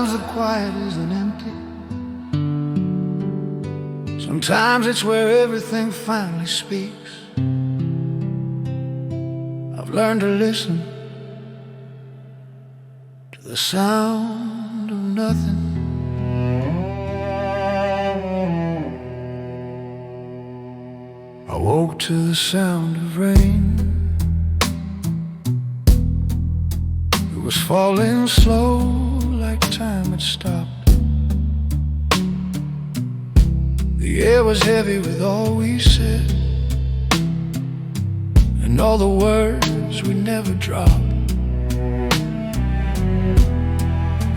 Sometimes the quiet isn't empty. Sometimes it's where everything finally speaks. I've learned to listen to the sound of nothing. I woke to the sound of rain. It was falling slow, like time had stopped. The air was heavy with all we said, and all the words we never dropped.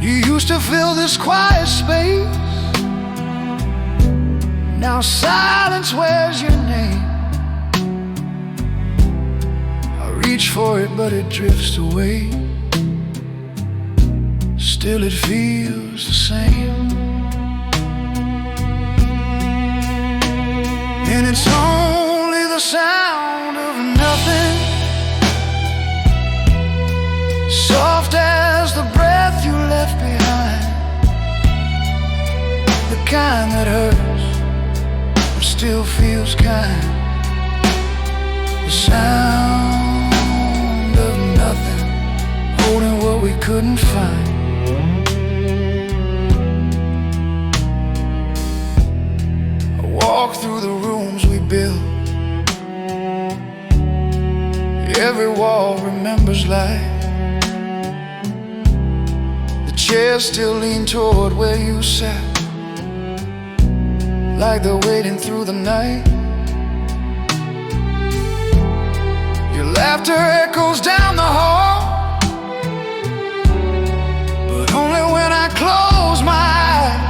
You used to fill this quiet space. Now silence wears your name. I reach for it, but it drifts away. Still it feels the same. And it's only the sound of nothing, soft as the breath you left behind, the kind that hurts but still feels kind. The sound of nothing, holding what we couldn't find. Walk through the rooms we built. Every wall remembers life. The chairs still lean toward where you sat, like they're waiting through the night. Your laughter echoes down the hall, but only when I close my eyes.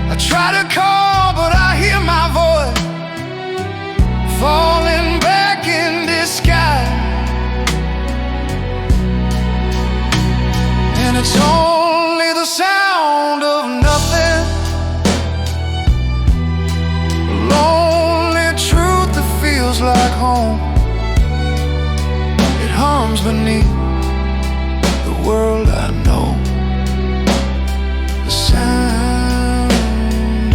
I try to call, but I hear my voice falling back in disguise. And it's only the sound of nothing, lonely truth that feels like home. It hums beneath the world I know. The sound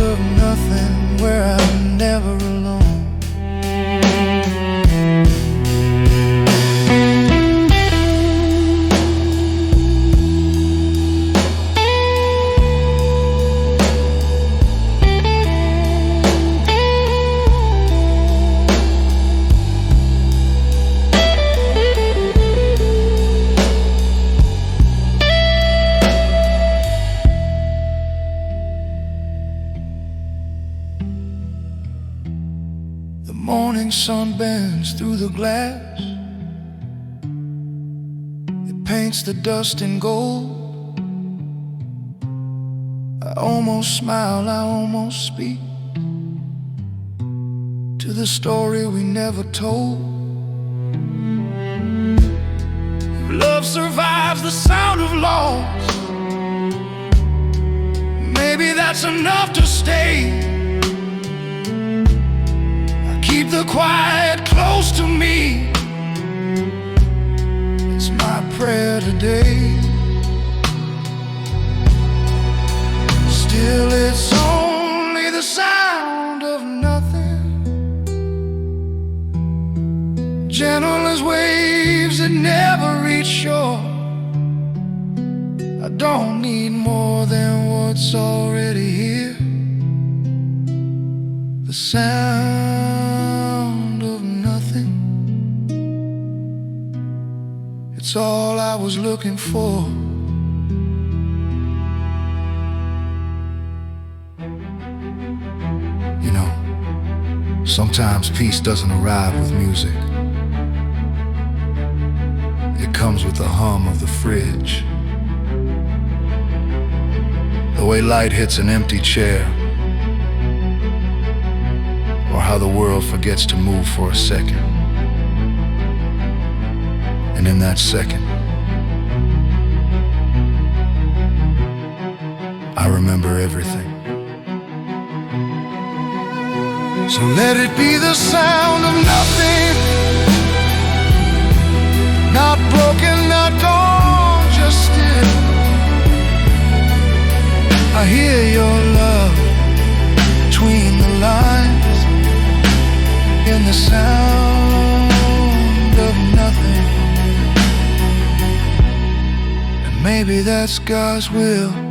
of nothing, where I'm never alone. The morning sun bends through the glass. It paints the dust in gold. I almost smile, I almost speak to the story we never told. If love survives the sound of loss, maybe that's enough to stay. Keep the quiet close to me. It's my prayer today. Still it's only the sound of nothing, gentle as waves that never reach shore. I don't need more than what's already here. The sound of nothing, it's all I was looking for. You know, sometimes peace doesn't arrive with music. It comes with the hum of the fridge, the way light hits an empty chair, or how the world forgets to move for a second. And in that second, I remember everything. So let it be the sound of nothing, not broken, not gone, just still. I hear your love between the lines, in the sound of nothing. And maybe that's God's will.